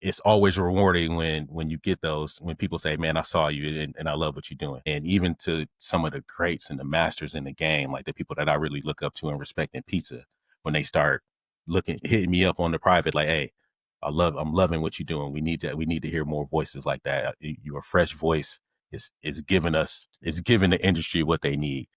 it's always rewarding when you get those, when people say, man, I saw you and I love what you're doing. And even to some of the greats and the masters in the game, like the people that I really look up to and respect in pizza, when they start hitting me up on the private, like, hey, I'm loving what you're doing. We need to hear more voices like that. Your fresh voice is giving the industry what they need.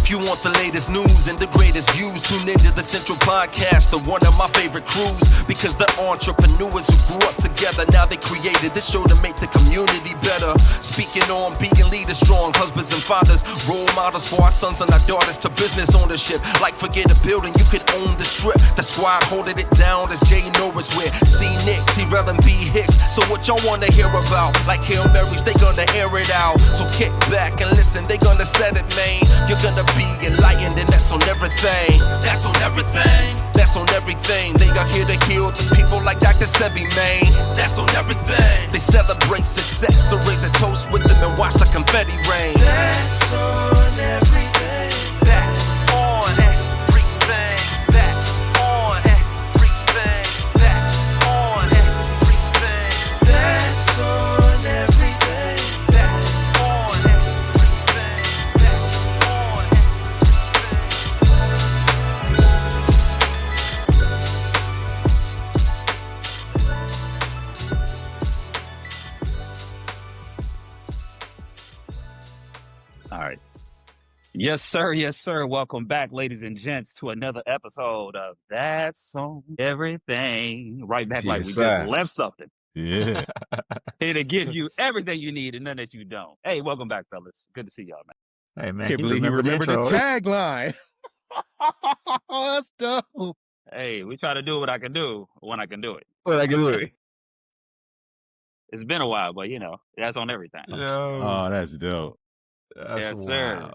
You want the latest news and the greatest views, tune into the Central Podcast, the one of my favorite crews, because the entrepreneurs who grew up together, now they created this show to make the community better. Speaking on being leaders strong, husbands and fathers, role models for our sons and our daughters, to business ownership. Like forget a building, you could own the strip. The squad holding it down as Jay Norris with C. Nick, Tyrell and B. Hicks. So what y'all wanna hear about? Like Hail Marys, they gonna air it out. So kick back and listen, they gonna set it, man. You're gonna be enlightened, and that's on everything. That's on everything. That's on everything. They are here to heal the people like Dr. Sebi, man. That's on everything. They celebrate success, so raise a toast with them and watch the confetti rain. That's on everything. That's on everything. That's on everything. That's on everything. That's on everything. That's on everything. That's on everything. All right. Yes, sir. Yes, sir. Welcome back, ladies and gents, to another episode of That's on Everything. Right back like we just left something. Yeah. Here to give you everything you need and none that you don't. Hey, welcome back, fellas. Good to see y'all, man. Hey, man. Can't believe he remembered the tagline. Oh, that's dope. Hey, we try to do what I can do when I can do it. Well, I can do it. It's been a while, but that's on everything. Oh, that's dope. Yes, sir.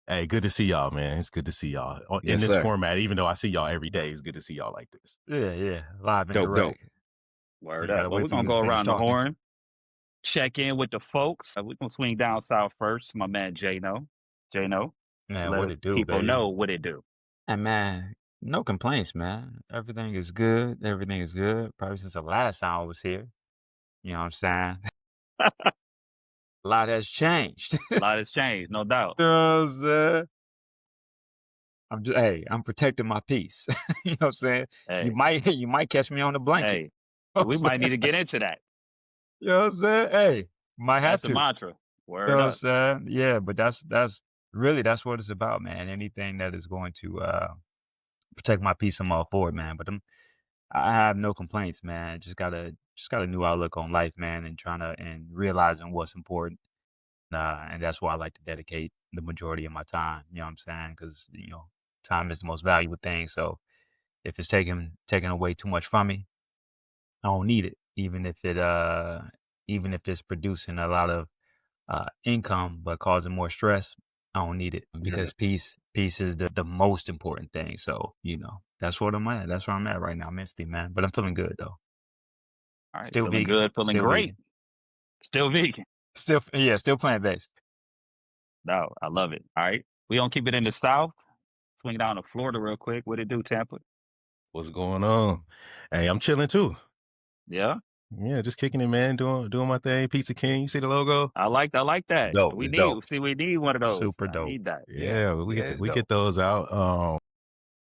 Hey, good to see y'all, man. It's good to see y'all in this format. Even though I see y'all every day, it's good to see y'all like this. Yeah. Live and direct. Word up. Well, we're going to go around the horn, check in with the folks. We're going to swing down south first. My man, J-No. Man, what it do, people baby? know what it do. And man, no complaints, man. Everything is good. Probably since the last time I was here. You know what I'm saying? A lot has changed. A lot has changed, no doubt. You know what I'm saying? I'm protecting my peace. You know what I'm saying? Hey. You might catch me on the blanket. Hey, we might need to get into that. You know what I'm saying? Hey, might have That's to. the mantra. Word You know what I'm up. saying? Yeah, but that's what it's about, man. Anything that is going to protect my peace, I'm all for it, man. But I have no complaints, man. Just got a new outlook on life, man, and realizing what's important. And that's why I like to dedicate the majority of my time. You know what I'm saying? Because time is the most valuable thing. So if it's taking away too much from me, I don't need it. Even if it's producing a lot of income but causing more stress, I don't need it, because peace is the most important thing. So that's what I'm at. That's where I'm at right now. I'm misty, man, but I'm feeling good though. All right, Still feeling vegan. good, feeling Still great. vegan. Still vegan. Still plant-based. No, I love it. All right. We gonna keep it in the South. Swing down to Florida real quick. What it do, Tampa? What's going on? Hey, I'm chilling too. Yeah. Yeah, just kicking it, man. Doing my thing. Pizza King. You see the logo? I like that. Dope. We It's need dope. We need one of those. Super I dope. need that. Yeah, we get those out.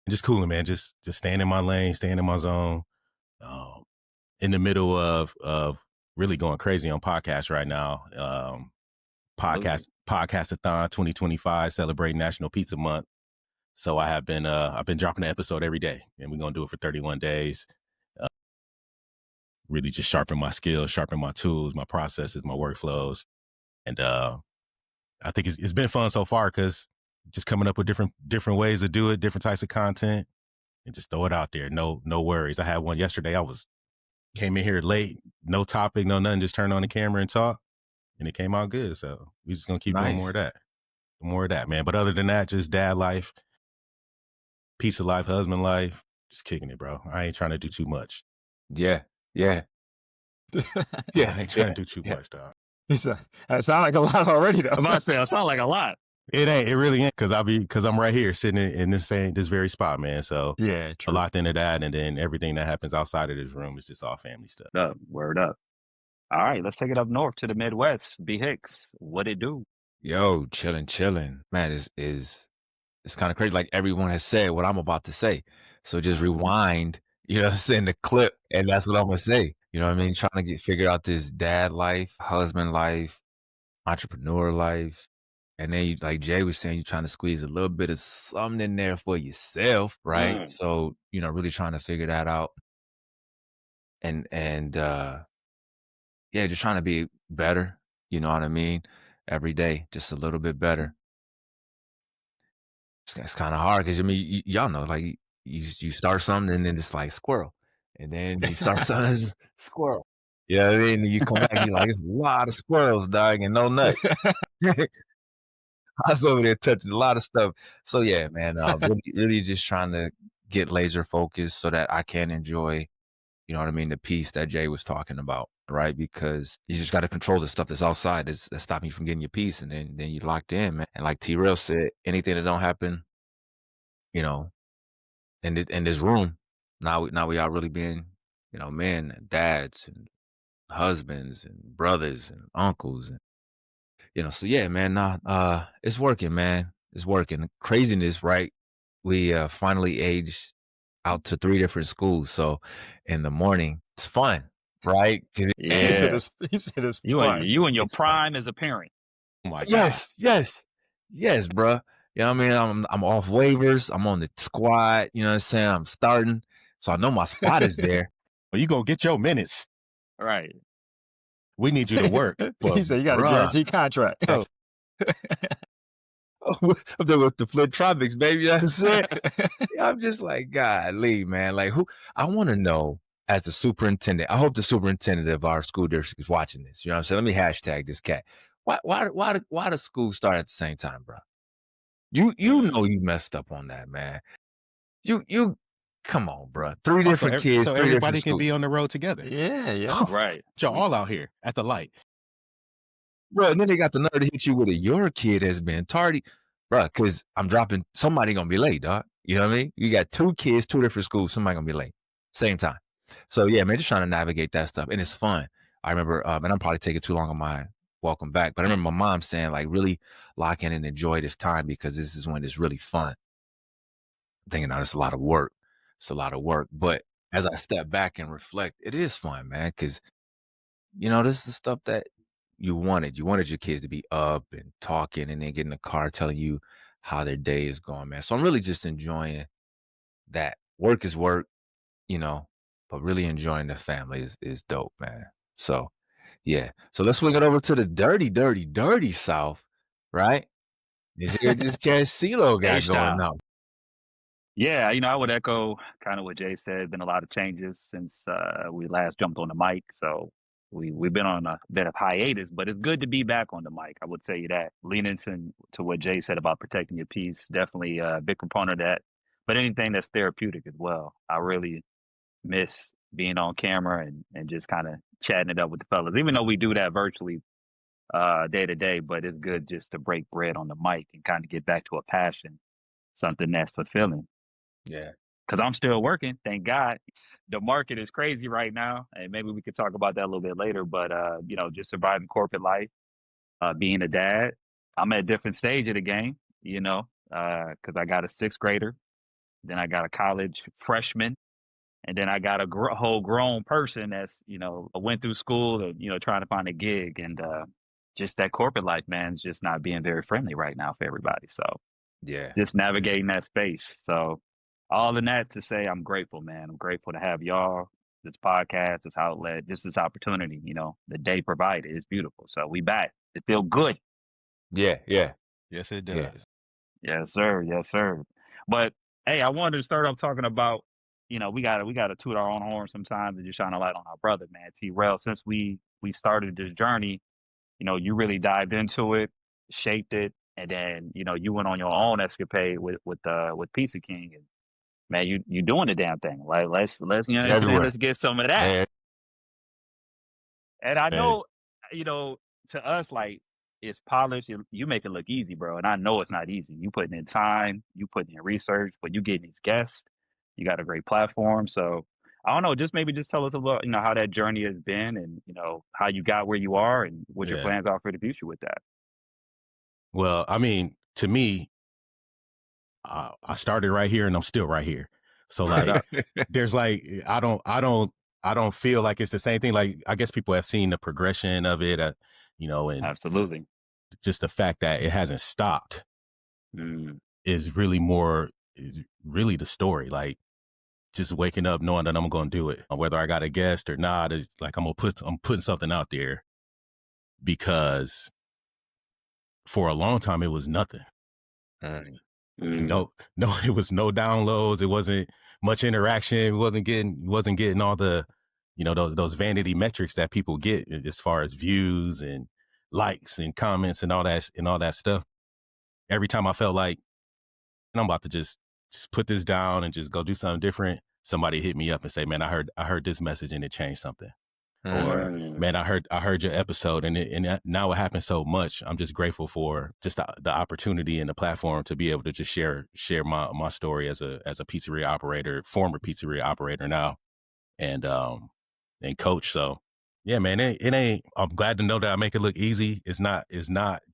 Just cooling, man. Just staying in my lane, staying in my zone. In the middle of really going crazy on podcasts right now. Podcastathon 2025, celebrating National Pizza Month. So I've been dropping an episode every day, and we're gonna do it for 31 days. Really just sharpen my skills, sharpen my tools, my processes, my workflows, and I think it's been fun so far, because just coming up with different ways to do it, different types of content, and just throw it out there. No worries. I had one yesterday. Came in here late, no topic, no nothing, just turned on the camera and talk, and it came out good. So we just gonna keep doing more of that, man. But other than that, just dad life, pizza life, husband life, just kicking it, bro. I ain't trying to do too much. Yeah. I ain't trying to do too much, dog. He said, that sound like a lot already, though. I'm about to say, it sounds like a lot. It ain't. It really ain't. Because I'm right here sitting in this very spot, man. So Yeah, a true. lot into that, and then everything that happens outside of this room is just all family stuff. Word up. All right, let's take it up north to the Midwest. B Hicks, what it do? Yo, chilling. Man, it's kind of crazy. Like everyone has said what I'm about to say. So just rewind, you know what I'm saying, the clip, and that's what I'm gonna say. You know what I mean? Trying to figure out this dad life, husband life, entrepreneur life. And then you, like Jay was saying, you're trying to squeeze a little bit of something in there for yourself, right? So, really trying to figure that out. And yeah, just trying to be better, you know what I mean? Every day, just a little bit better. It's kind of hard because I mean, y'all know, like you start something and then it's like squirrel, and then you start something it's just squirrel. You know what I mean? And you come back, you're like, it's a lot of squirrels, dog, and no nuts. I was over there touching a lot of stuff. So yeah, man, really just trying to get laser focused so that I can enjoy, you know what I mean, the peace that Jay was talking about, right? Because you just got to control the stuff that's outside that's stopping you from getting your peace, and then you're locked in, man. And like Tyrell said, anything that don't happen, you know, in this room, now we are really being, men, and dads, and husbands, and brothers, and uncles, and so yeah, man, nah, it's working, man. It's working. Craziness, right? We finally aged out to 3 different schools. So in the morning, it's fun, right? Yeah. He said it's You fun. in your It's prime fun. as a parent. Oh my Yes, bro. You know what I mean? I'm off waivers. I'm on the squad. You know what I'm saying? I'm starting, so I know my spot is there. Well, you gonna get your minutes. Right. We need you to work. He said you got a guaranteed contract. Oh. I'm there with the Flint Tropics, baby. You know what I'm saying? I'm just like, golly, man. Like, I want to know as the superintendent. I hope the superintendent of our school district is watching this. You know what I'm saying? Let me hashtag this cat. Why the school start at the same time, bro? You know you messed up on that, man. You come on, bro. 3 different kids, so 3 everybody different can be schools. on the road together. Yeah. Right. Y'all all out here at the light. Bro, and then they got the nerve to hit you with your kid has been tardy. Bro, because I'm dropping, somebody gonna be late, dog. You know what I mean? You got 2 kids, 2 different schools, somebody gonna be late. Same time. So yeah, man, just trying to navigate that stuff. And it's fun. I remember, and I'm probably taking too long on my welcome back, but I remember my mom saying, like, really lock in and enjoy this time because this is when it's really fun. Thinking now it's a lot of work. It's a lot of work. But as I step back and reflect, it is fun, man, because this is the stuff that you wanted. You wanted your kids to be up and talking and then get in the car telling you how their day is going, man. So I'm really just enjoying that. Work is work, but really enjoying the family is dope, man. So yeah. So let's swing it over to the dirty South, right? This cat CeeLo got H-Style. going on. Yeah, I would echo kind of what Jay said. Been a lot of changes since we last jumped on the mic. So we've been on a bit of hiatus, but it's good to be back on the mic. I would tell you that. Leaning to what Jay said about protecting your peace, definitely a big component of that. But anything that's therapeutic as well. I really miss being on camera and just kind of chatting it up with the fellas, even though we do that virtually day to day. But it's good just to break bread on the mic and kind of get back to a passion, something that's fulfilling. Yeah. Because I'm still working, thank God. The market is crazy right now, and maybe we could talk about that a little bit later. But just surviving corporate life, being a dad. I'm at a different stage of the game, because I got a 6th grader, then I got a college freshman, and then I got a whole grown person that's went through school and trying to find a gig, and just that corporate life, man, is just not being very friendly right now for everybody. So Yeah. just navigating that space. So all in that to say, I'm grateful, man. I'm grateful to have y'all, this podcast, this outlet, just this opportunity, the day provided. It's beautiful. So we back. It feel good. Yeah. Yes, it does. Yeah. Yes, sir. Yes, sir. But hey, I wanted to start off talking about, we gotta toot our own horn sometimes and just shine a light on our brother, man. Tyrell, since we started this journey, you really dived into it, shaped it, and then, you went on your own escapade with Pizza King, and man, you doing the damn thing. Like let's Everywhere. let's get some of that. Yeah. And I know, to us, like, it's polished. You make it look easy, bro. And I know it's not easy. You putting in time, you putting in research, but you getting these guests. You got a great platform. So I don't know, just maybe just tell us about, how that journey has been and, how you got where you are and what your Yeah. plans are for the future with that. Well, I mean, to me, I started right here and I'm still right here. So Word like, up. there's like, I don't feel like it's the same thing. Like, I guess people have seen the progression of it, and Absolutely. just the fact that it hasn't stopped Mm, is really the story. Like, just waking up knowing that I'm going to do it, whether I got a guest or not. It's like I'm putting something out there because for a long time it was nothing. Mm. mm, No, no, it was no downloads. It wasn't much interaction. It wasn't getting all the, those vanity metrics that people get as far as views and likes and comments and all that stuff. Every time I felt like, and I'm about to just put this down and just go do something different, somebody hit me up and say, "Man, I heard this message and it changed something." Mm. Or, mm, "Man, I heard your episode now it happens so much. I'm just grateful for just the opportunity and the platform to be able to just share my story as a pizzeria operator, former pizzeria operator now, and and coach." So yeah, man, it ain't. I'm glad to know that I make it look easy. It's not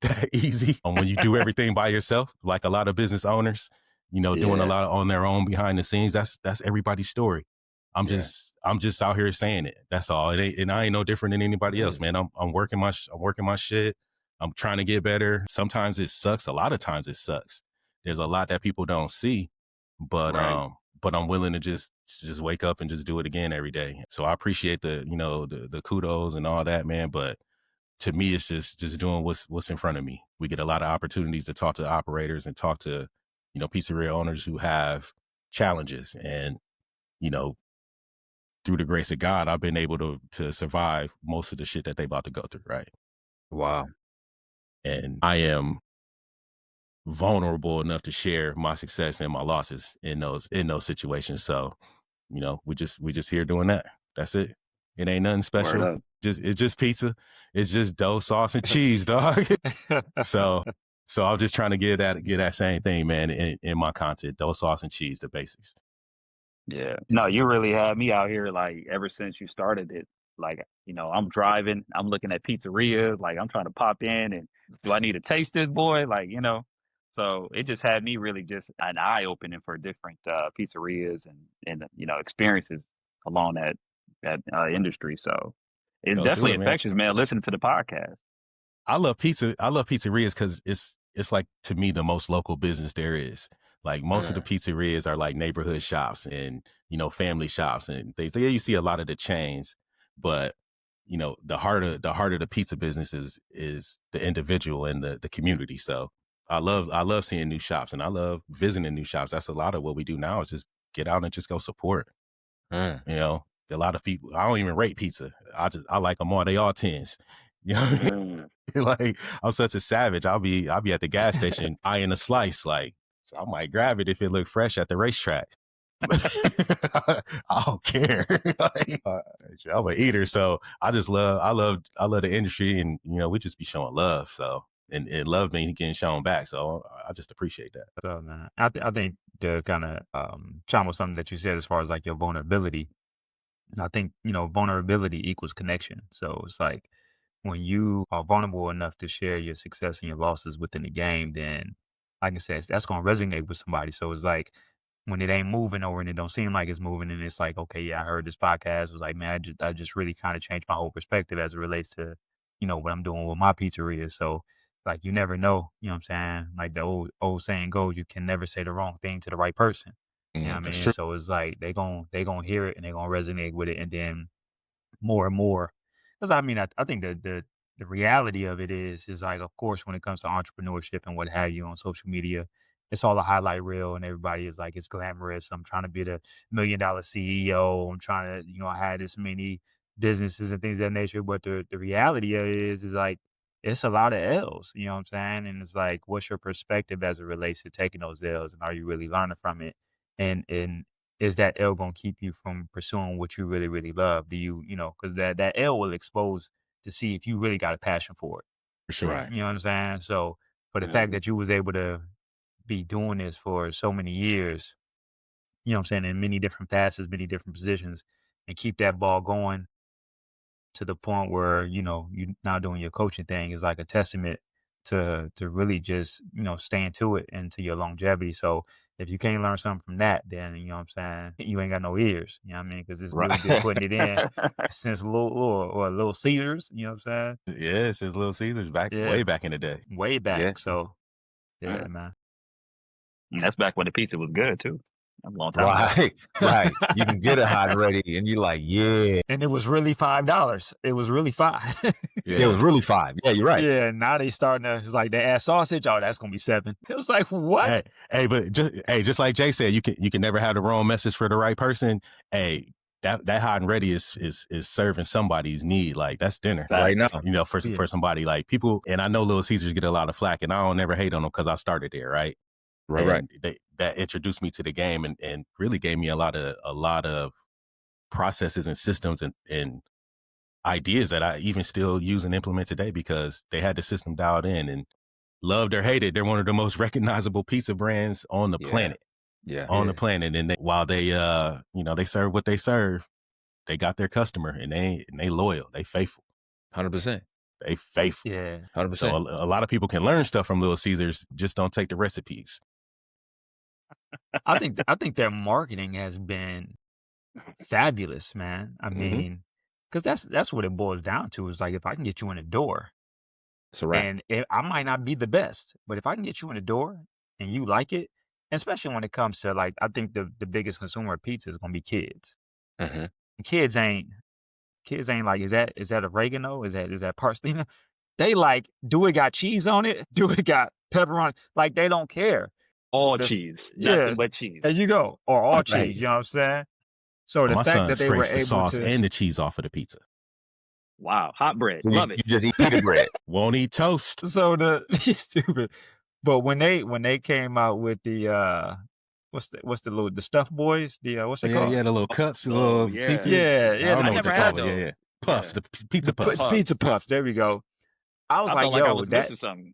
that easy when you do everything by yourself, like a lot of business owners, doing a yeah. lot on their own behind the scenes. That's everybody's story. Yeah. I'm just out here saying it. That's all. And I ain't no different than anybody else, Mm. man. I'm working my shit. I'm trying to get better. Sometimes it sucks. A lot of times it sucks. There's a lot that people don't see, but Right. I'm willing to just wake up and just do it again every day. So I appreciate the kudos and all that, man. But to me, it's just doing what's in front of me. We get a lot of opportunities to talk to operators and talk to, pizzeria owners who have challenges. And, you know, through the grace of God, I've been able to survive most of the shit that they about to go through, right? Wow. And I am vulnerable enough to share my success and my losses in those situations. So, we just here doing that. That's it. It ain't nothing Word special. up. It's just pizza. It's just dough, sauce, and cheese, dog. so so I'm just trying to get that same thing, man, in my content. Dough, sauce, and cheese, the basics. Yeah. No, you really had me out here like ever since you started it. Like, I'm driving, I'm looking at pizzerias, like I'm trying to pop in and do I need to taste this boy? Like. So it just had me really just an eye opening for different pizzerias and experiences along that industry. So it's Go do definitely it, man. infectious, man, listening to the podcast. I love pizza. I love pizzerias because it's like, to me, the most local business there is. Like, most of the Mm. pizzerias are like neighborhood shops and family shops and things. So yeah, you see a lot of the chains, but the heart of the pizza business is the individual and the community. So I love seeing new shops and I love visiting new shops. That's a lot of what we do now is just get out and just go support. Mm. A lot of people. I don't even rate pizza. I like them all. They all tens. You know what I mean? Mm. Like, I'm such a savage. I'll be at the gas station eyeing a slice. Like, so I might grab it if it look fresh at the racetrack. I don't care. Like, I'm an eater, so I love the industry, and we just be showing love. So and love being getting shown back. So I just appreciate that. So, man, I think to kind of chime with something that you said as far as like your vulnerability. I think, vulnerability equals connection. So it's like when you are vulnerable enough to share your success and your losses within the game, then like I said, that's going to resonate with somebody. So it's like when it ain't moving or when it don't seem like it's moving, and it's like, okay, yeah, I heard this podcast. It was like, man, I just really kind of changed my whole perspective as it relates to, what I'm doing with my pizzeria. So like you never know, you know what I'm saying? Like the old saying goes, you can never say the wrong thing to the right person. You know what I That's mean? true. So it's like they gonna hear it and they gonna resonate with it, and then more and more. Because I mean, I think the reality of it is like, of course, when it comes to entrepreneurship and what have you on social media, it's all a highlight reel, and everybody is like, it's glamorous. I'm trying to be the $1 million CEO. I'm trying to, I had this many businesses and things of that nature. But the reality of it is like, it's a lot of L's, you know what I'm saying? And it's like, what's your perspective as it relates to taking those L's, and are you really learning from it? And is that L gonna keep you from pursuing what you really, really love? Do you, because that L will expose to see if you really got a passion for it. For sure. Right. You know what I'm saying? So, for the fact that you was able to be doing this for so many years, you know what I'm saying, in many different facets, many different positions, and keep that ball going to the point where, you know, you now doing your coaching thing is like a testament to really just, you know, staying to it and to your longevity. So if you can't learn something from that, then, you know what I'm saying, you ain't got no ears. You know what I mean? Because this Right. dude been putting it in since Little Caesars, you know what I'm Yeah, since Little Caesars Yeah. way back in the day. saying? Way back. Yeah. So, yeah, man. And that's back when the pizza was good too. That's a long time ago. Right. Right. You can get it hot and ready, and you're like, yeah. And it was really $5. It was really $5. It was really $5. Yeah, you're right. Yeah, now they starting to, it's like they add sausage. Oh, that's gonna be $7. It was like, what? But just like Jay said, you can never have the wrong message for the right person. Hey, that hot and ready is serving somebody's need. Like that's dinner Right now. you know, for somebody like people. And I know Little Caesars get a lot of flack, and I don't never hate on them because I started there, right? Right. And that introduced me to the game and really gave me a lot of processes and systems and ideas that I even still use and implement today because they had the system dialed in. And loved or hated, they're one of the most recognizable pizza brands on the planet. Yeah. On the planet. And while they you know, they serve what they serve, they got their customer and they loyal, they faithful. 100%. They faithful. Yeah. 100%. So a lot of people can learn stuff from Little Caesars, just don't take the recipes. I think their marketing has been fabulous, man. I mean, because that's what it boils down to is like if I can get you in the door, That's right. and I might not be the best, but if I can get you in the door and you like it, especially when it comes to like, I think the biggest consumer of pizza is gonna be kids. Mm-hmm. And kids ain't like, is that oregano? Is that parsley? They like, do it got cheese on it? Do it got pepper on it? Like they don't care. All The- cheese, yeah. nothing but cheese. There you go. Or all Right. cheese, you know what I'm saying? So the My fact son that they were scrapes the able sauce to and the cheese off of the pizza. Wow, hot bread, So love you it. just eat pita bread. Won't eat toast. so he's stupid. But when they came out with the what's the stuffed boys? The what's they called? Yeah, the little cups, the Oh, little yeah. pizza. Yeah, I yeah, don't I know what never they had call it. those. Yeah. Puffs, Yeah. the pizza puffs. Puffs. Pizza puffs. There we go. I was I like, felt like I yo, was that, missing something.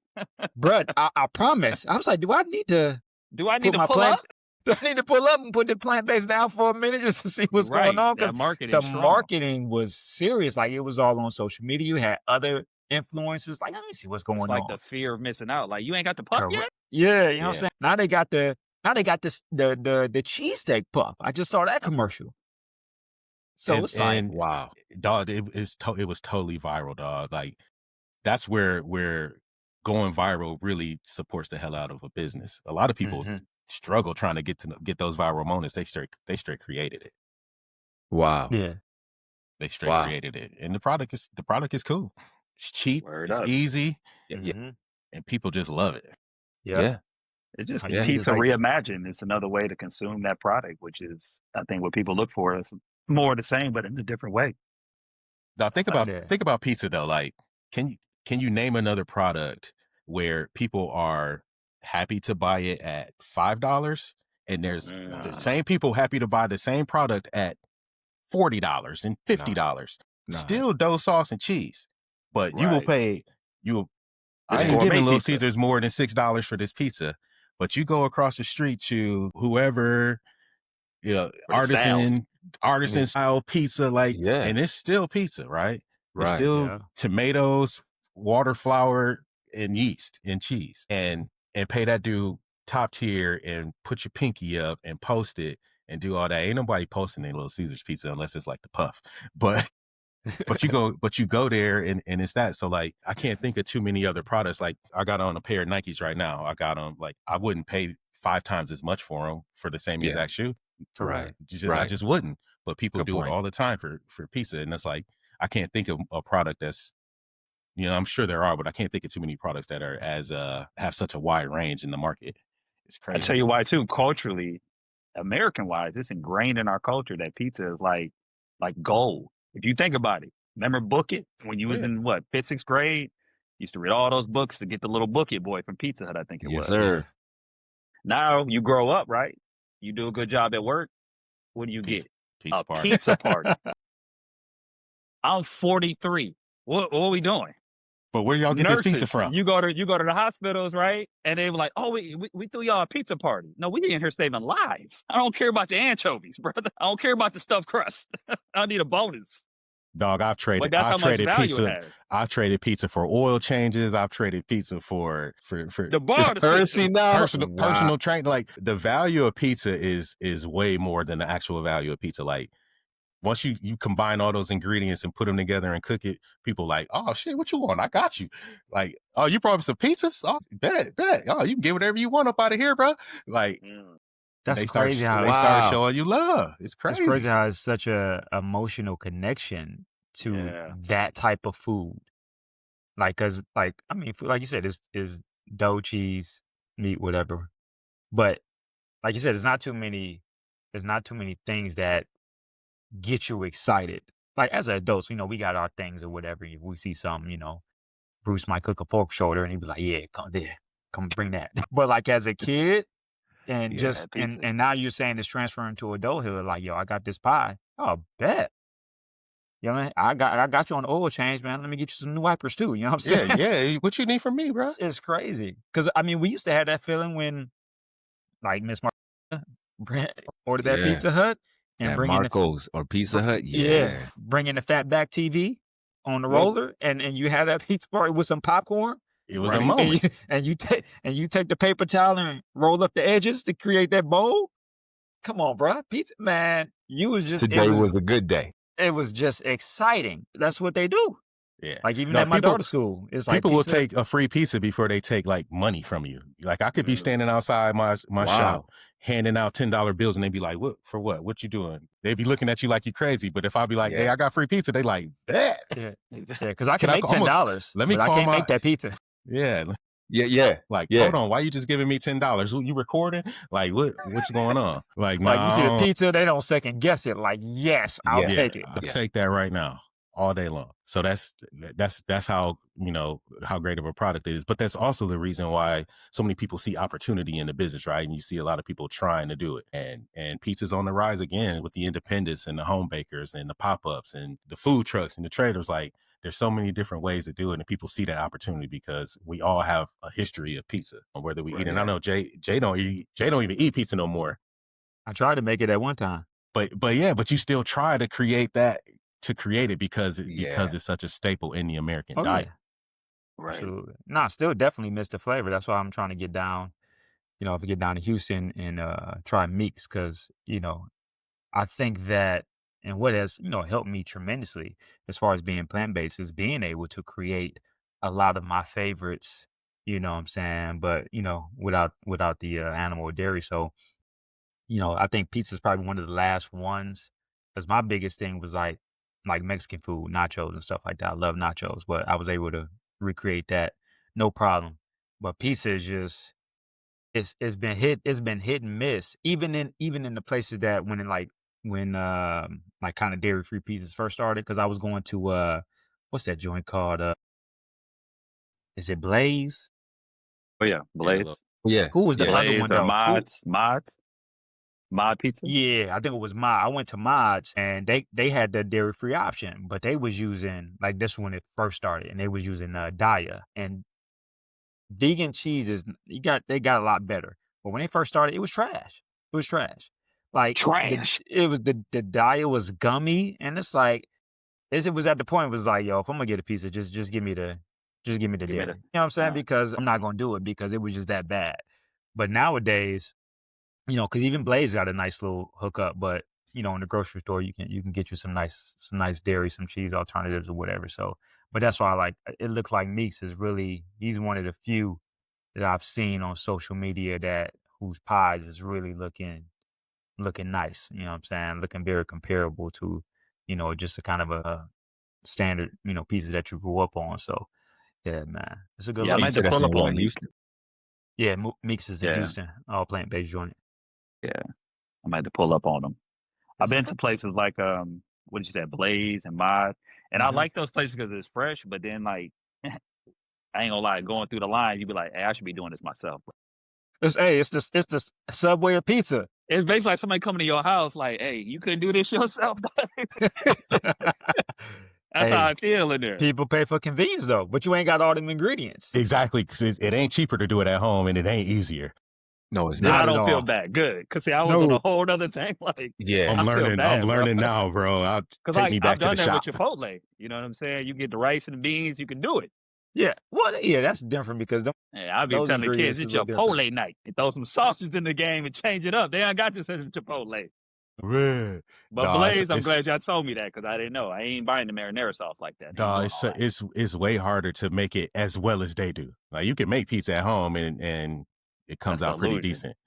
bruh, I promise. I was like, do I need to Do I put need to my pull plant? up? Do I need to pull up and put the plant base down for a minute just to see what's going Right, on? that Because marketing the strong. marketing was serious. Like it was all on social media. You had other influencers. Like, let me see what's going It's like on. the fear of missing out. Like you ain't got the puff yet. Yeah, you know what I'm Yeah. saying? Now they got this the cheesesteak puff. I just saw that commercial. So it's like, And Wow. dog, it was totally viral, dog. Like that's where going viral really supports the hell out of a business. A lot of people struggle trying to get those viral moments. They straight created it. Wow. yeah. They straight Wow. created it. And the product is cool. It's cheap, Word it's up. easy, Yeah. and people just love it. Yeah. Yeah. It's just Yeah. pizza Like- reimagined. It's another way to consume that product, which is I think what people look for is more of the same, but in a different way. Now think Yeah. about pizza though. Like, can you name another product where people are happy to buy it at $5 and there's the same people happy to buy the same product at $40 and $50? Nah. Still dough, sauce, and cheese, but you will Right. pay I It's ain't gourmet giving Little pizza. Caesars more than $6 for this pizza, but you go across the street to whoever, you know, For the sales. artisan style pizza, like, Yeah. and it's still pizza, right? It's Right. still Yeah. tomatoes, water, flour, and yeast and cheese, and pay that dude top tier and put your pinky up and post it and do all that. Ain't nobody posting a Little Caesars pizza unless it's like the puff, but you go there and it's that. So like, I can't think of too many other products. Like I got on a pair of Nikes right now. I got them, like I wouldn't pay 5 times as much for them for the same Yeah. exact shoe. Right. I Right. just wouldn't. But people Good do point. it all the time for pizza, and it's like I can't think of a product that's, you know, I'm sure there are, but I can't think of too many products that are as have such a wide range in the market. It's I crazy. tell you why too. Culturally, American wise, it's ingrained in our culture that pizza is like gold. If you think about it, remember Book It when you was Yeah. in what 5th, 6th grade? Used to read all those books to get the little Book It boy from Pizza Hut. I think it Yes, was. sir. Now you grow up, right? You do a good job at work. What do you Pizza- get? Pizza A party. pizza party. I'm 43. what are we doing? But where y'all get this pizza Nurses, from? you go to the hospitals, right? And they were like, "Oh, we threw y'all a pizza party." No, we in here saving lives. I don't care about the anchovies, brother. I don't care about the stuffed crust. I need a bonus. Dog, I've But that's how much value it has. I've traded pizza for oil changes. I've traded pizza for The It's barter currency system. now. personal train. Like the value of pizza is way more than the actual value of pizza. Like once you combine all those ingredients and put them together and cook it, people like, oh shit, what you want? I got you. Like, oh, you brought me some pizzas? Oh, bet. Oh, you can get whatever you want up out of here, bro. Like That's they crazy how they start showing you love. It's it's crazy. crazy how it's such a emotional connection to Yeah. that type of food. Like, cause like, I mean, like you said, is dough, cheese, meat, whatever. But like you said, there's not too many things that get you excited. Like as adults, we got our things or whatever. If we see something, Bruce might cook a pork shoulder and he'd be like, yeah, come bring that. But like as a kid and Yeah, just, pizza. and now you're saying it's transferring to adulthood, like, yo, I got this pie. Oh, bet. You know what I mean? I got you on the oil change, man. Let me get you some new wipers too. You know what I'm saying? Yeah. What you need from me, bro? It's crazy. Cause I mean, we used to have that feeling when like Miss Martha ordered that Yeah. Pizza Hut and That bringing Marco's or Pizza Hut. bringing the fatback TV on the Well- roller, and you had that pizza party with some popcorn. It was a Right. moment. And you take the paper towel and roll up the edges to create that bowl. Come on, bro, pizza man. You was just Today was a good day. it was just exciting. That's what they do. Yeah. Like even No, at my people- daughter's school, it's like People will pizza. take a free pizza before they take like money from you. Like I could be standing outside my Wow. shop handing out $10 bills and they'd be like, what for what? What you doing? They'd be looking at you like you crazy. But if I be like, hey, I got free pizza, they like, bet. Yeah, because I Can can I make almost- $10. let me but I call can't my- make that pizza. Yeah. Yeah. Like, Yeah. hold on, why you just giving me $10? You recording? Like what's going on? Like, Like you see the no. pizza, they don't second guess it. Like, yes, I'll Yeah. take it. I'll Yeah. take that right now, all day long. So that's how how great of a product it is. But that's also the reason why so many people see opportunity in the business, right? And you see a lot of people trying to do it. And pizza's on the rise again with the independents and the home bakers and the pop-ups and the food trucks and the traders. Like there's so many different ways to do it, and people see that opportunity because we all have a history of pizza, whether we eat it. And I know Jay don't even eat pizza no more. I tried to make it at one time. But you still try to create it because Yeah. it's such a staple in the American Oh, diet. yeah. Right. Absolutely. No, I still definitely miss the flavor. That's why I'm trying to get down, if I get down to Houston and try Meeks, because, I think that, and what has, helped me tremendously as far as being plant-based is being able to create a lot of my favorites, you know what I'm saying? But, without the animal or dairy. So, I think pizza is probably one of the last ones, because my biggest thing was like Mexican food, nachos and stuff like that. I love nachos, but I was able to recreate that no problem. But pizza is just it's been hit and miss, even in the places that when kind of dairy free pizzas first started, because I was going to what's that joint called, is it Blaze? Oh yeah, Blaze. Yeah. Who was the Yeah. other Blaze one or though? Mod Pizza. Yeah, I think it was Mod. I went to Mod's and they had the dairy free option, but they was using, like, this when it first started, and they was using Daya, and vegan cheeses. They got a lot better, but when they first started, it was trash. It was trash. Like Trash. it was the Daya was gummy, and it's like it was at the point it was like, yo, if I'm gonna get a pizza, just give me the dairy. me You know what I'm saying? uh. Because I'm not gonna do it because it was just that bad. But nowadays, because even Blaze got a nice little hookup, but in the grocery store you can get you some nice dairy, some cheese alternatives or whatever. So, but that's why it looks like Meeks he's one of the few that I've seen on social media whose pies is really looking nice. You know what I'm saying? Looking very comparable to, just a kind of a standard, pieces that you grew up on. So yeah, man, it's a good Yeah, I look. might have to pull up on Meeks. Houston. Yeah, Meeks is in Yeah. Houston, all plant-based joint. Yeah, I might have to pull up on them. I've It's been good. to places like what did you say, Blaze and Mod, and I Mhm. like those places because it's fresh. But then I ain't gonna lie, going through the line, you be like, hey, I should be doing this myself. It's the Subway of pizza. It's basically like somebody coming to your house, like, hey, you couldn't do this yourself. That's how I feel in there. People pay for convenience though, but you ain't got all them ingredients. Exactly, because it ain't cheaper to do it at home, and it ain't easier. No, it's Then not I at don't feel all. bad. Good, because see, I was on No. a whole other thing. Like, Yeah. I'm I feel learning. bad, I'm bro. learning now, bro. Because Take me back I've to the done that shop. with Chipotle. You know what I'm saying? You get the rice and the beans, you can do it. Yeah. Well, yeah, that's different because Yeah, I be those telling the kids ingredients it's is a little Chipotle night. And throw some sausage in the game and change it up. They ain't got this as Chipotle. Man. But Nah, Blaze, I'm glad y'all told me that because I didn't know. I ain't buying the marinara sauce like that. Ain't doing all that. it's way harder to make it as well as they do. Like you can make pizza at home and it comes That's out pretty illusion. decent,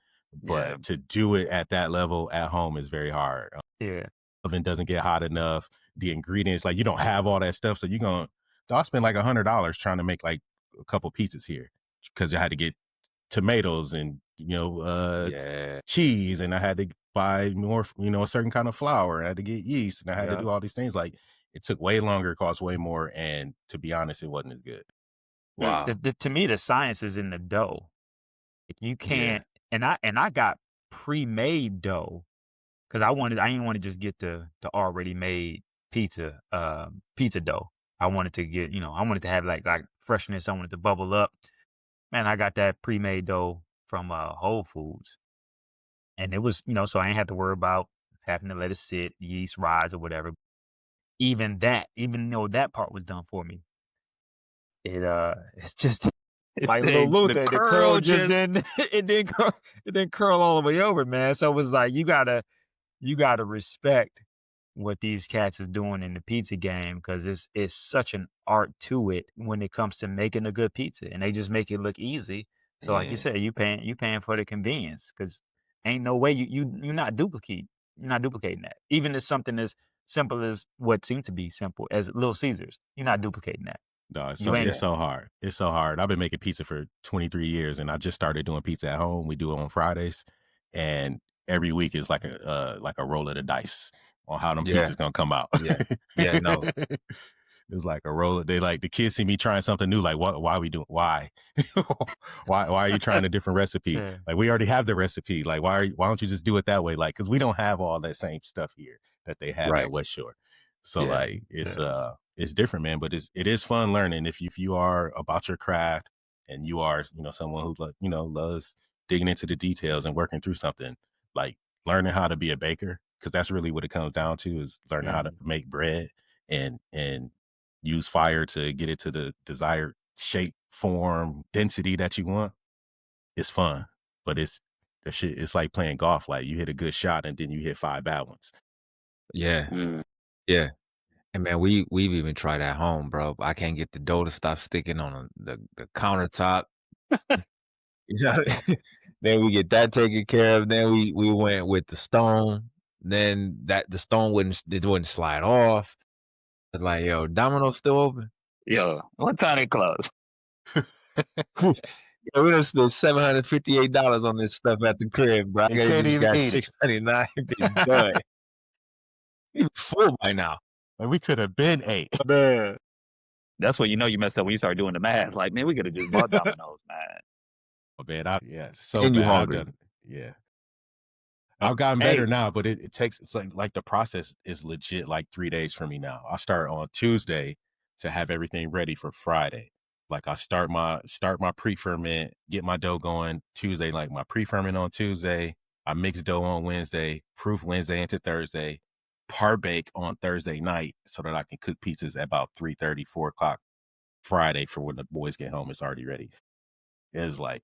but Yeah. to do it at that level at home is very hard. Yeah. Oven doesn't get hot enough. The ingredients, like you don't have all that stuff, so you're gonna. I'll spend like $100 trying to make like a couple pizzas here because I had to get tomatoes and Yeah. cheese, and I had to buy more, a certain kind of flour. I had to get yeast, and I had to Yeah. do all these things. Like it took way longer, cost way more, and to be honest, it wasn't as good. Wow. To me, the science is in the dough. You can't, and I got pre-made dough because I didn't want to just get the already made pizza dough. I wanted to get, I wanted to have like freshness. I wanted to bubble up. Man, I got that pre-made dough from Whole Foods, and it was, so I ain't had to worry about having to let it sit, yeast rise or whatever. Even though that part was done for me, it's just like little Luther. The curl just didn't it didn't curl all the way over, man. So it was like you gotta respect what these cats is doing in the pizza game because it's such an art to it when it comes to making a good pizza, and they just make it look easy. So like you said, you paying for the convenience because ain't no way you're not duplicating that. Even if something as simple as what seemed to be simple as Little Caesars, you're not duplicating that. No, it's so hard. It's so hard. I've been making pizza for 23 years, and I just started doing pizza at home. We do it on Fridays, and every week is like a roll of the dice on how them pizzas gonna come out. Yeah, no. It's like a roll. They like the kids see me trying something new. Like, why are we doing? Why? why are you trying a different recipe? Yeah. Like, we already have the recipe. Like, why don't you just do it that way? Like, because we don't have all that same stuff here that they have Right. at West Shore. So Yeah. like, it's different, man. But it is fun learning if you are about your craft and you are someone who loves digging into the details and working through something. Like learning how to be a baker, because that's really what it comes down to, is learning how to make bread and use fire to get it to the desired shape, form, density that you want. It's fun, but it's like playing golf. Like you hit a good shot and then you hit 5 bad ones. Yeah. Yeah. And man, we've even tried at home, bro. I can't get the dough to stop sticking on the countertop. Then we get that taken care of. Then we went with the stone. Then the stone wouldn't slide off. It's like, yo, Domino's still open? Yo, what time they close? Yeah, we done spent $758 on this stuff at the crib, bro. I can't just even got eat it. $699. It's done. It's full by now. Like we could have been 8. Man. That's when you know you messed up when you start doing the math. Like, man, we could have just bought Domino's, man. Oh man, so And you bad. I've hungry. done it. I've gotten better now, but it takes, it's like the process is legit like 3 days for me now. I start on Tuesday to have everything ready for Friday. Like I start my pre-ferment, get my dough going Tuesday, like my pre-ferment on Tuesday. I mix dough on Wednesday, proof Wednesday into Thursday, par bake on Thursday night so that I can cook pizzas at about 3:30, 4 o'clock Friday for when the boys get home. It's already ready. It's like,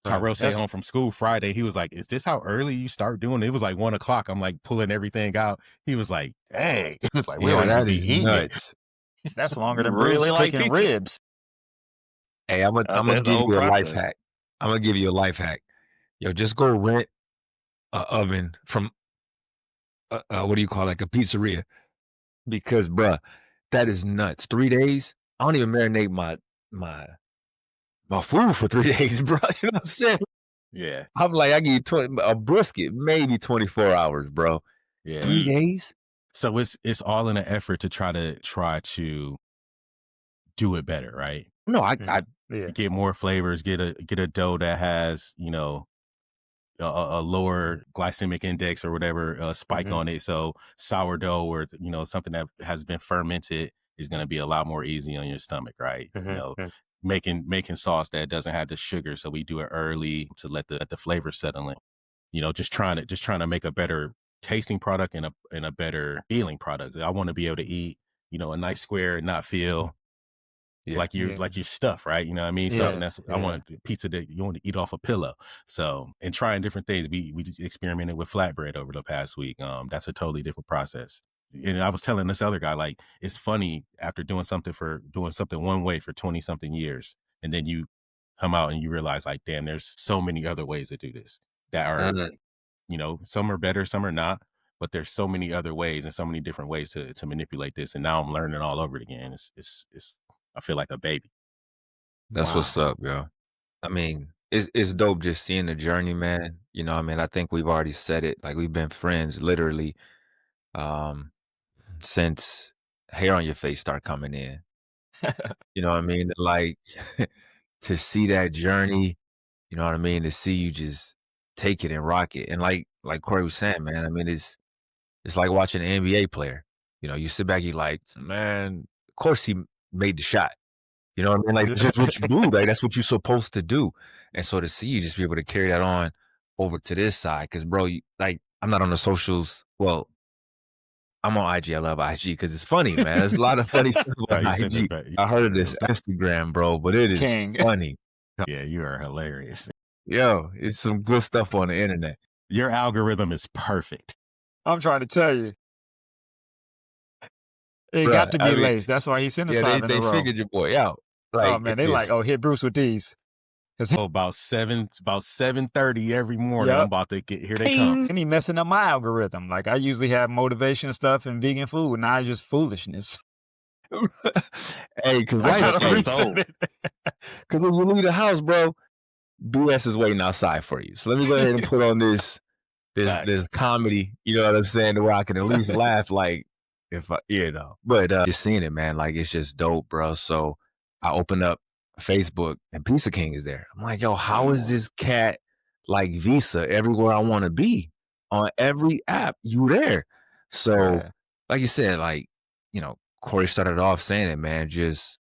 Tyrell stayed home from school Friday. He was like, "Is this how early you start doing it?" It was like 1 o'clock. I'm like pulling everything out. He was like, "Dang!" He was like, "We don't even be eating nuts. That's longer than Really Bruce like cooking pizza. ribs. Hey, I'm gonna give you a life hack. I'm gonna give you a life hack. Yo, just go rent an oven from what do you call it, like a pizzeria? Because, bruh, that is nuts. 3 days. I don't even marinate my food for 3 days, bro. You know what I'm saying? Yeah, I'm like, I give you a brisket, maybe 24 hours, bro. yeah. 3 days. So it's all in an effort to try to do it better, right? No, I Get more flavors, get a dough that has a lower glycemic index or whatever spike on it. So sourdough or something that has been fermented is going to be a lot more easy on your stomach, right? Mm-hmm. You know, making sauce that doesn't have the sugar, so we do it early to let the flavor settle in. You know, just trying to make a better tasting product and a better feeling product. I want to be able to eat, you know, a nice square and not feel like you're stuffed, right? You know what I mean? Something that's I want pizza that you want to eat off a pillow. So, and trying different things. We just experimented with flatbread over the past week. That's a totally different process. And I was telling this other guy, like, it's funny after doing something one way for 20 something years, and then you come out and you realize, like, damn, there's so many other ways to do this that are, you know, some are better, some are not, but there's so many other ways and so many different ways to manipulate this. And now I'm learning all over it again. It's I feel like a baby. That's what's up, yo. I mean, it's dope just seeing the journey, man. You know, I mean, I think we've already said it. Like we've been friends literally um since hair on your face start coming in. You know what I mean? Like to see that journey, you know what I mean? To see you just take it and rock it. And like Corey was saying, man, I mean, it's like watching an NBA player. You know, you sit back, you like, man, of course he made the shot. You know what I mean? Like, that's just what you do. Like, that's what you're supposed to do. And so to see you just be able to carry that on over to this side, because bro, like, I'm not on the socials. Well, I'm on IG. I love IG because it's funny, man. There's a lot of funny stuff on IG. I heard of this Instagram, bro, but it is funny. Yeah, you are hilarious. Yo, it's some good stuff on the internet. Your algorithm is perfect. I'm trying to tell you. It got to be laced. That's why he sent us 5 in a row. They figured your boy out. Like, oh man, they like, hit Bruce with these. About 7:30 every morning. Yep. I'm about to get here. They come. And he messing up my algorithm. Like I usually have motivation stuff and vegan food. Now it's just foolishness. Hey, because because when you leave the house, bro, BS is waiting outside for you. So let me go ahead and put on this comedy. You know what I'm saying? Where I can at least laugh. Like if I, you know, but just seeing it, man, like it's just dope, bro. So I open up Facebook and Pizza King is there. I'm like, yo, how is this cat like Visa everywhere I want to be on every app? You there? So, like you said, like, you know, Corey started off saying it, man, just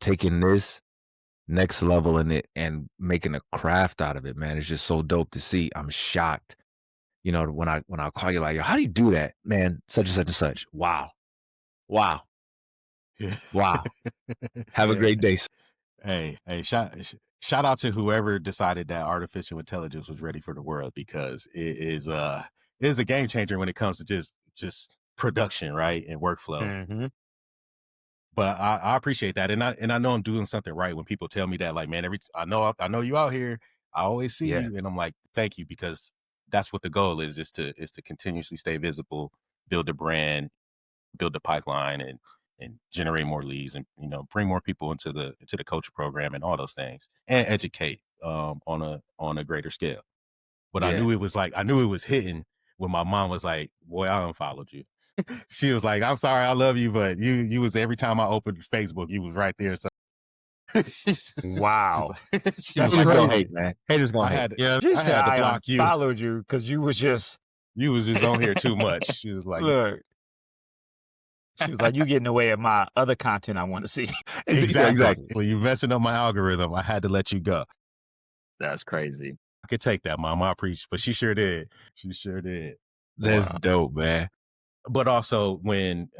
taking this next level in it and making a craft out of it, man. It's just so dope to see. I'm shocked. You know, when I call you like, yo, how do you do that, man? Such and such and such. Wow. Wow. Wow. Have a great day. Hey, shout out to whoever decided that artificial intelligence was ready for the world, because it is a game changer when it comes to just production, right, and workflow. Mm-hmm. But I appreciate that, and I know I'm doing something right when people tell me that, like, man, I know you out here. I always see you, and I'm like, thank you, because that's what the goal is to continuously stay visible, build the brand, build the pipeline, and generate more leads, and, you know, bring more people into the coach program and all those things, and educate on a greater scale. But I knew it was hitting when my mom was like, boy, I unfollowed you. She was like, I'm sorry, I love you, but you was, every time I opened Facebook, you was right there. So wow. Haters gonna hate, man. Haters gonna hate. Yeah, she said I had to block you. Followed you because you was just on here too much. She was like, look. She was like, you get in the way of my other content I want to see. Exactly. Well, you messing up my algorithm. I had to let you go. That's crazy. I could take that, Mom. I preach, but she sure did. That's dope, man. But also when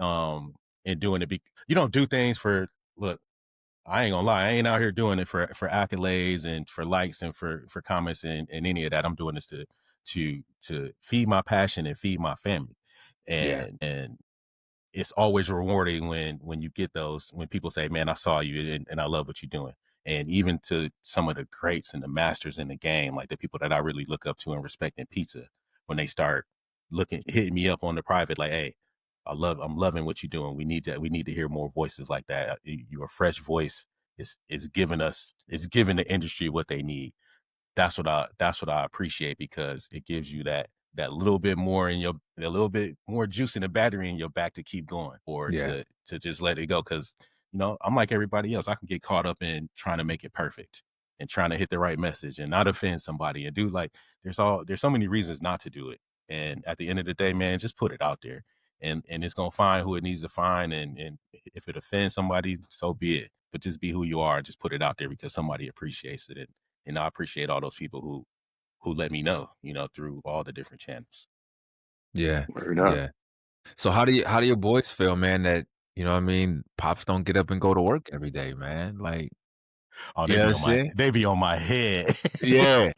in doing it, you don't do things for, look, I ain't gonna lie, I ain't out here doing it for accolades and for likes and for comments and any of that. I'm doing this to feed my passion and feed my family. And it's always rewarding when you get those, when people say, man, I saw you and I love what you're doing. And even to some of the greats and the masters in the game, like the people that I really look up to and respect in pizza, when they start hitting me up on the private, like, hey, I'm loving what you're doing. We need to hear more voices like that. Your fresh voice is giving the industry what they need. That's what I appreciate, because it gives you that little bit more a little bit more juice in the battery in your back to keep going, or to just let it go. Cause, you know, I'm like everybody else. I can get caught up in trying to make it perfect and trying to hit the right message and not offend somebody, and do, like, there's so many reasons not to do it. And at the end of the day, man, just put it out there. and it's gonna find who it needs to find, and if it offends somebody, so be it. But just be who you are and just put it out there because somebody appreciates it, and I appreciate all those people who let me know, through all the different channels. Yeah. Word up. Yeah. So how do your boys feel, man, that, pops don't get up and go to work every day, man? Like, Oh, you know what I'm saying? they be on my head. Yeah.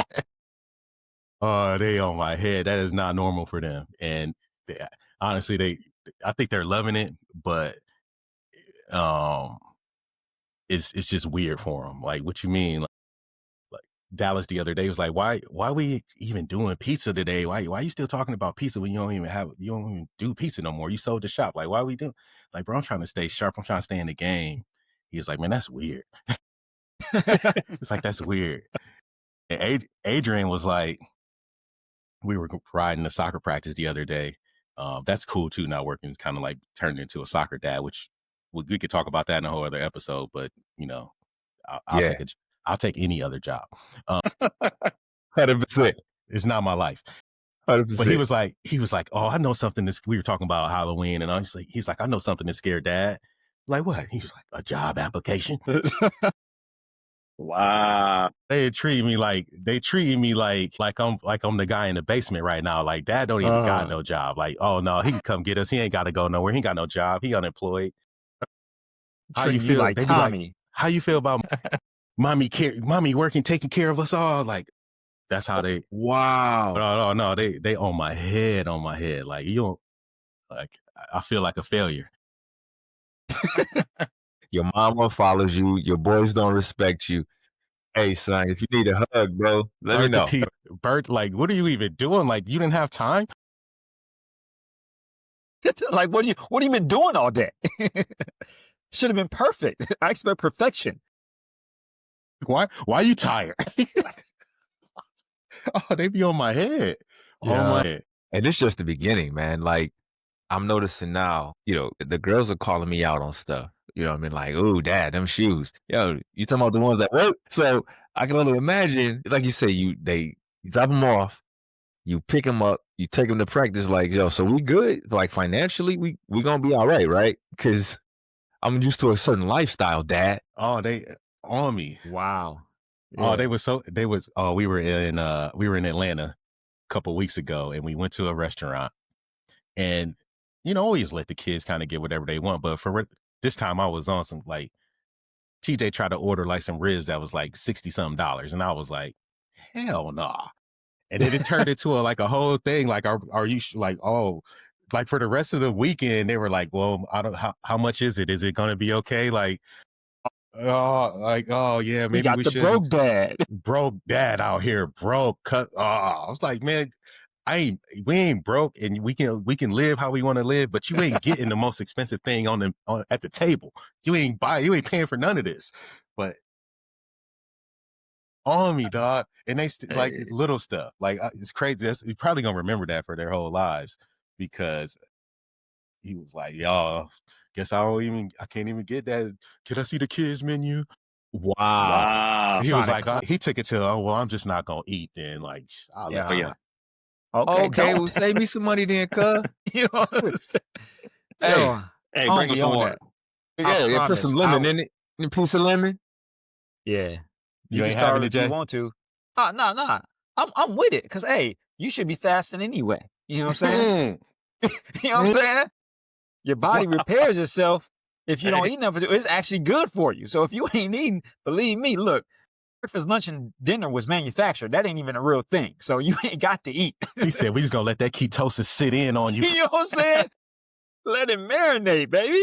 Oh, they on my head. That is not normal for them. And honestly, I think they're loving it, but it's just weird for them. Like, what you mean? Like Dallas the other day was like, why we even doing pizza today? Why you still talking about pizza when you don't even do pizza no more? You sold the shop. Like, why we do? Like, bro, I'm trying to stay sharp. I'm trying to stay in the game. He was like, man, that's weird. It's like, that's weird. And Adrian was like, we were riding a soccer practice the other day. That's cool too. Not working is kind of like turned into a soccer dad, which we could talk about that in a whole other episode. But Yeah. I'll take any other job. 100%. It's not my life. 100%. But he was like, oh, I know something. We were talking about Halloween, and he's like, I know something that scared Dad. Like what? He was like, a job application. Wow. They treat me like I'm the guy in the basement right now. Like Dad don't even got no job. Like, oh no, he can come get us. He ain't got to go nowhere. He ain't got no job. He unemployed. How you feel? Like They be Tommy. like, how you feel about mommy working, taking care of us all? Like that's how they. Wow. No. They on my head. Like you don't. Like I feel like a failure. Your mama follows you. Your boys don't respect you. Hey, son, if you need a hug, bro, let me know. Bert, like, what are you even doing? Like, you didn't have time? Like, what you been doing all day? Should have been perfect. I expect perfection. Why are you tired? Oh, they be on my head. Yeah. On my head. And it's just the beginning, man. Like, I'm noticing now, the girls are calling me out on stuff. You know what I mean? Like, ooh, Dad, them shoes. Yo, you talking about the ones that work? So I can only imagine, like you say, you drop them off, you pick them up, you take them to practice. Like, yo, so we good? Like financially, we gonna be all right? Because I'm used to a certain lifestyle, Dad. Oh, they on me. Wow. Yeah. Oh, we were in Atlanta a couple weeks ago, and we went to a restaurant, and always let the kids kind of get whatever they want. But for this time, I was on some like TJ tried to order like some ribs that was like $60-something, and I was like, hell nah. And then it turned into a whole thing. Like, are you like, oh, like for the rest of the weekend, they were like, well, I don't, how much is it? Is it going to be okay? Like, oh yeah, maybe we should. Broke dad out here, broke cut. Oh, I was like, man, we ain't broke, and we can live how we want to live, but you ain't getting the most expensive thing at the table. You ain't paying for none of this. But on me, dog. And they like little stuff. Like it's crazy. You're probably gonna remember that for their whole lives, because he was like, y'all, guess I can't even get that. Can I see the kids menu? Wow. He was like, he took it to, oh, well, I'm just not gonna eat then. Like, Okay, well, save me some money then, cuz. Hey, bring us some water. Yeah, put some lemon in it. A piece of lemon. Yeah. You ain't can having start it, if Jay? you want to. Nah. I'm with it, because hey, you should be fasting anyway. You know what I'm saying? You know what I'm saying? Your body repairs itself if you don't eat enough. It's actually good for you. So if you ain't eating, believe me, look, breakfast, lunch, and dinner was manufactured. That ain't even a real thing. So you ain't got to eat. He said, we just gonna let that ketosis sit in on you. You know what I'm saying? Let it marinate, baby.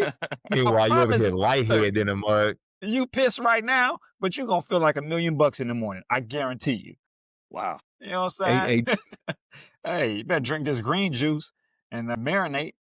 Meanwhile, you over here lightheaded in the mug. You piss right now, but you're going to feel like $1 million in the morning. I guarantee you. Wow. You know what I'm saying? Hey, you better drink this green juice and marinate.